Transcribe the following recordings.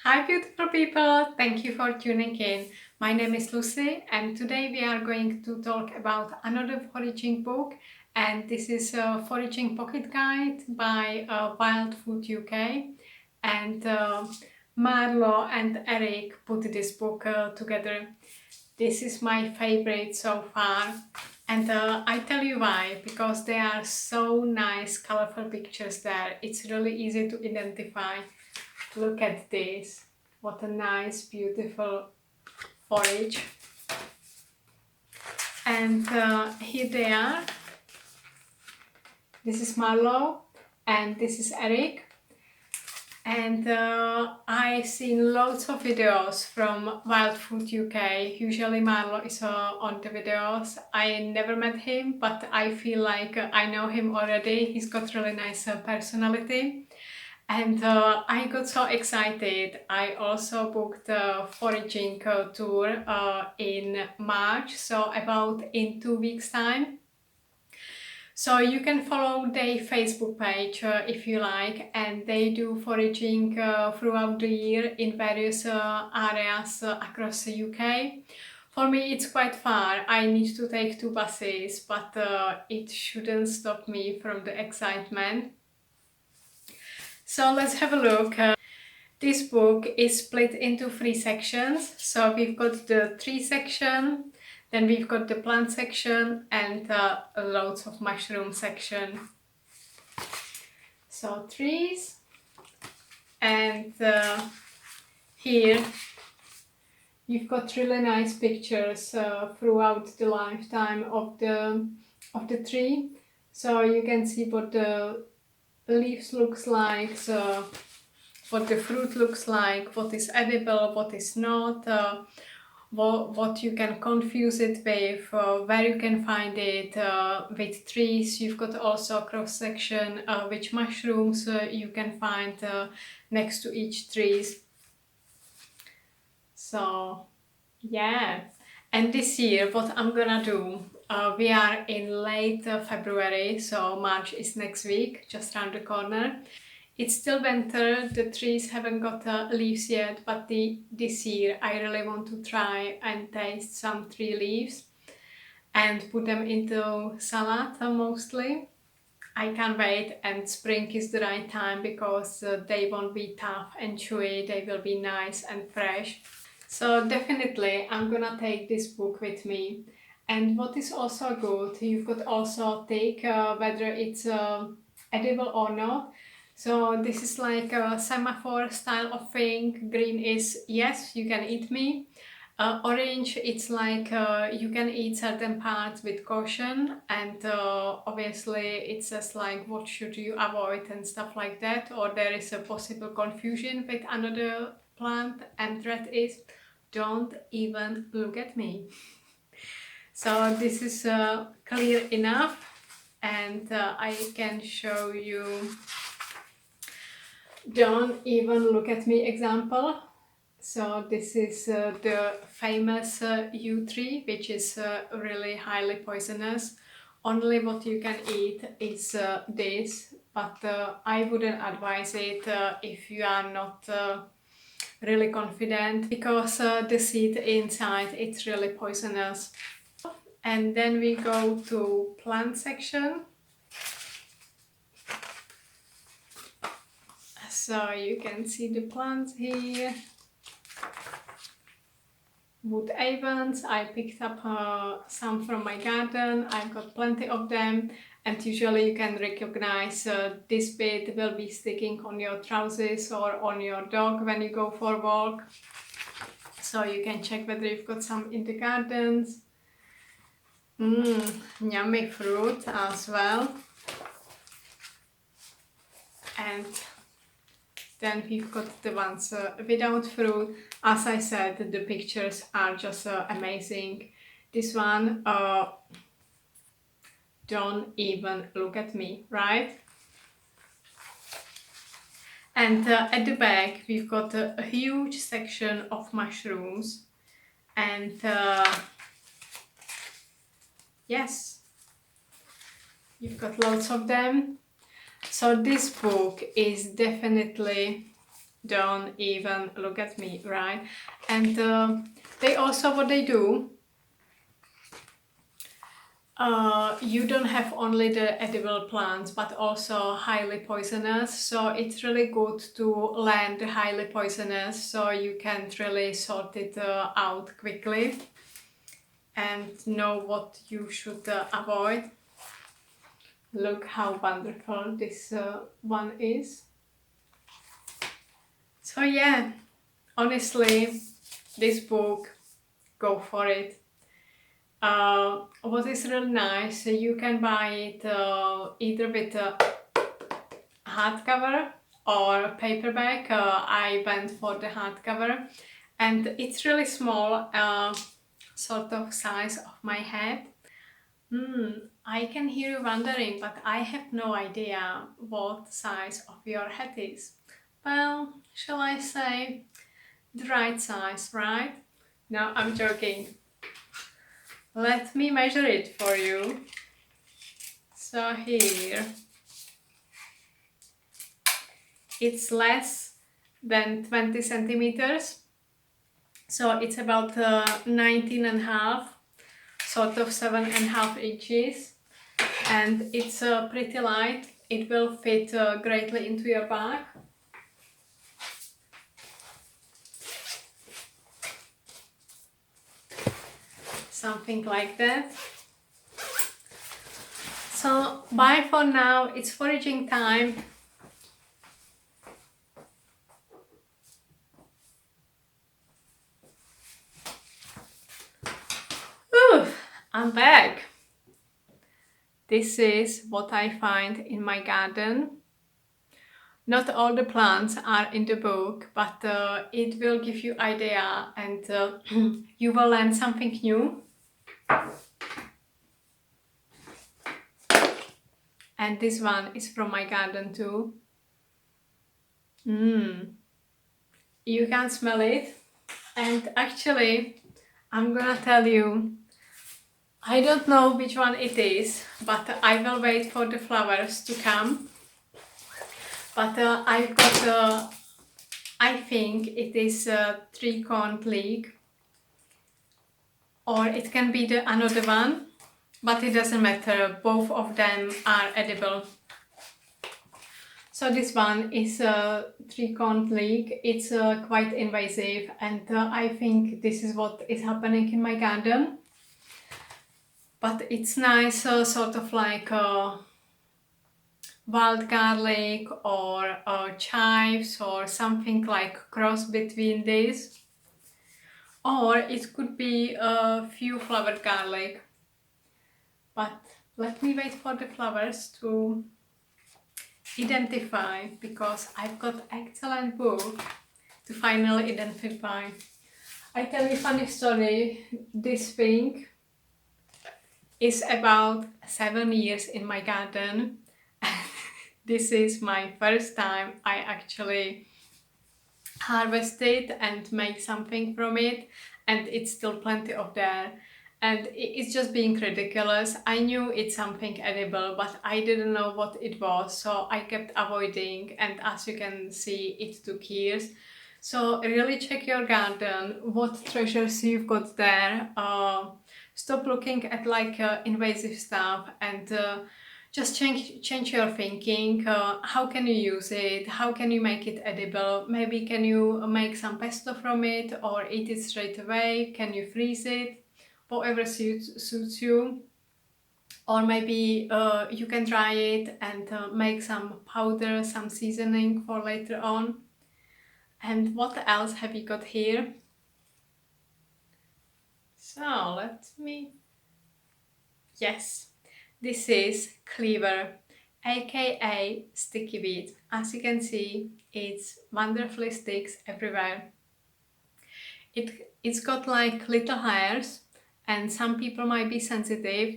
Hi beautiful people, thank you for tuning in. My name is Lucy and today we are going to talk about another foraging book, and this is a Foraging Pocket Guide by Wild Food UK, and Marlow and Eric put this book together. This is my favorite so far, and I tell you why, because there are so nice colorful pictures there. It's really easy to identify. Look at this. What a nice, beautiful forage. And here they are. This is Marlow and this is Eric. And I've seen loads of videos from Wild Food UK. Usually Marlow is on the videos. I never met him, but I feel like I know him already. He's got really nice personality. And I got so excited. I also booked a foraging tour in March, so about in 2 weeks time. So you can follow their Facebook page if you like, and they do foraging throughout the year in various areas across the UK. For me it's quite far. I need to take 2 buses, but it shouldn't stop me from the excitement. So let's have a look. This book is split into 3 sections. So we've got the tree section, then we've got the plant section, and loads of mushroom section. So trees, and here you've got really nice pictures throughout the lifetime of the tree. So you can see what the leaves looks like, so what the fruit looks like, what is edible, what is not, what you can confuse it with, where you can find it with trees. You've got also a cross section which mushrooms you can find next to each trees. So yeah, and this year what I'm gonna do, we are in late February, so March is next week, just around the corner. It's still winter, the trees haven't got leaves yet, but this year I really want to try and taste some tree leaves and put them into salad mostly. I can't wait, and spring is the right time because they won't be tough and chewy, they will be nice and fresh. So definitely I'm gonna take this book with me. And what is also good, you could also take whether it's edible or not. So this is like a semaphore style of thing. Green is yes, you can eat me. Orange, it's like you can eat certain parts with caution, and obviously it says like what should you avoid and stuff like that, or there is a possible confusion with another plant, and red is don't even look at me. So this is clear enough, and I can show you don't even look at me example. So this is the famous yew tree, which is really highly poisonous. Only what you can eat is this, but I wouldn't advise it if you are not really confident, because the seed inside it's really poisonous. And then we go to plant section. So you can see the plants here. Wood avens, I picked up some from my garden. I've got plenty of them, and usually you can recognize this bit will be sticking on your trousers or on your dog when you go for a walk. So you can check whether you've got some in the gardens. Yummy fruit as well. And then we've got the ones without fruit. As I said, the pictures are just amazing. This one, don't even look at me, right? And at the back we've got a huge section of mushrooms, and yes, you've got lots of them. So this book is definitely don't even look at me, right? And they also, what they do, you don't have only the edible plants but also highly poisonous, so it's really good to learn the highly poisonous so you can really sort it out quickly and know what you should avoid. Look how wonderful this one is. So yeah, honestly, this book, go for it. What is really nice, you can buy it either with a hardcover or paperback. I went for the hardcover, and it's really small, sort of size of my head. I can hear you wondering, but I have no idea what size of your head is. Well, shall I say the right size, right? No, I'm joking. Let me measure it for you. So here, it's less than 20 centimeters. So it's about 19 and a half, sort of 7.5 inches. And it's pretty light. It will fit greatly into your bag. Something like that. So bye for now, it's foraging time. I'm back. This is what I find in my garden. Not all the plants are in the book, but it will give you idea and you will learn something new. And this one is from my garden too. You can smell it. And actually, I'm gonna tell you, I don't know which one it is, but I will wait for the flowers to come. But I've got, I think it is a 3-corned leek, or it can be the another one, but it doesn't matter, both of them are edible. So this one is a 3-corned leek. It's quite invasive, and I think this is what is happening in my garden. But it's nice, sort of like wild garlic or chives or something like cross between these. Or it could be a few flavored garlic. But let me wait for the flowers to identify, because I've got excellent book to finally identify. I tell you a funny story. This thing is about 7 years in my garden. This is my first time I actually harvest it and make something from it, and it's still plenty of there. And it's just being ridiculous. I knew it's something edible, but I didn't know what it was, so I kept avoiding, and as you can see, it took years. So really check your garden, what treasures you've got there. Stop looking at like invasive stuff, and just change your thinking. How can you use it? How can you make it edible? Maybe can you make some pesto from it or eat it straight away? Can you freeze it? Whatever suits you. Or maybe you can dry it and make some powder, some seasoning for later on. And what else have you got here? So let me... Yes, this is cleaver, aka sticky weed. As you can see, it's wonderfully sticks everywhere. It's got like little hairs, and some people might be sensitive.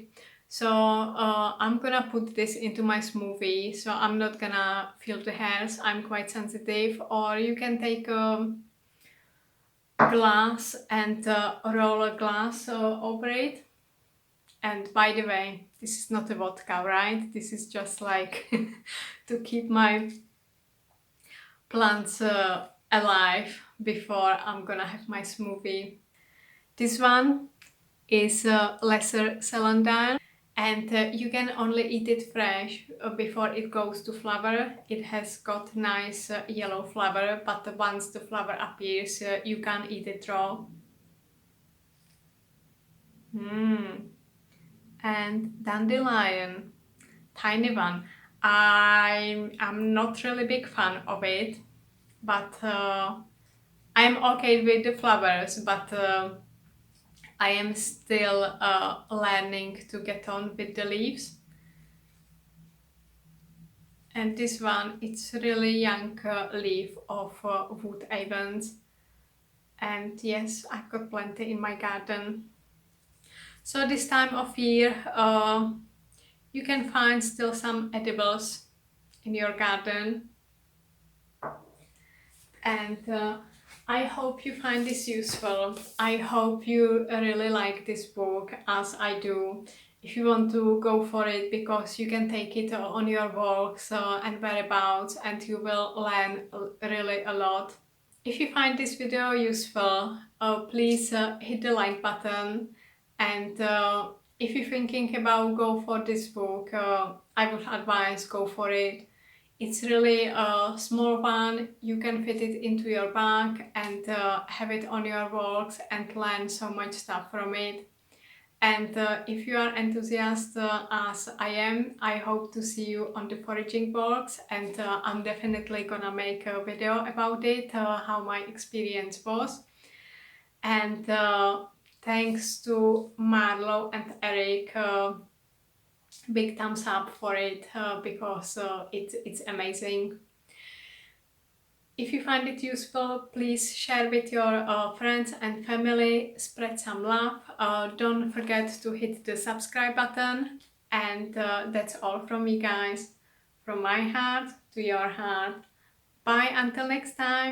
So I'm gonna put this into my smoothie, so I'm not gonna feel the hairs. I'm quite sensitive. Or you can take a glass and roll a glass over it. And by the way, this is not a vodka, right? This is just like to keep my plants alive before I'm gonna have my smoothie. This one is lesser celandine, and you can only eat it fresh before it goes to flower. It has got nice yellow flower, but once the flower appears, you can eat it raw. And dandelion, tiny one. I'm not really big fan of it, but I'm okay with the flowers, but I am still learning to get on with the leaves. And this one, it's really young leaf of wood avens. And yes, I've got plenty in my garden. So this time of year, you can find still some edibles in your garden. And I hope you find this useful. I hope you really like this book as I do. If you want to go for it, because you can take it on your walks and whereabouts, and you will learn really a lot. If you find this video useful, please hit the like button, and if you're thinking about go for this book, I would advise go for it. It's really a small one, you can fit it into your bag and have it on your walks and learn so much stuff from it. And if you are enthusiastic as I am, I hope to see you on the foraging walks, and I'm definitely gonna make a video about it, how my experience was. And thanks to Marlow and Eric, big thumbs up for it, because it's amazing. If you find it useful, please share with your friends and family, spread some love. Don't forget to hit the subscribe button. And that's all from me, guys. From my heart to your heart. Bye until next time.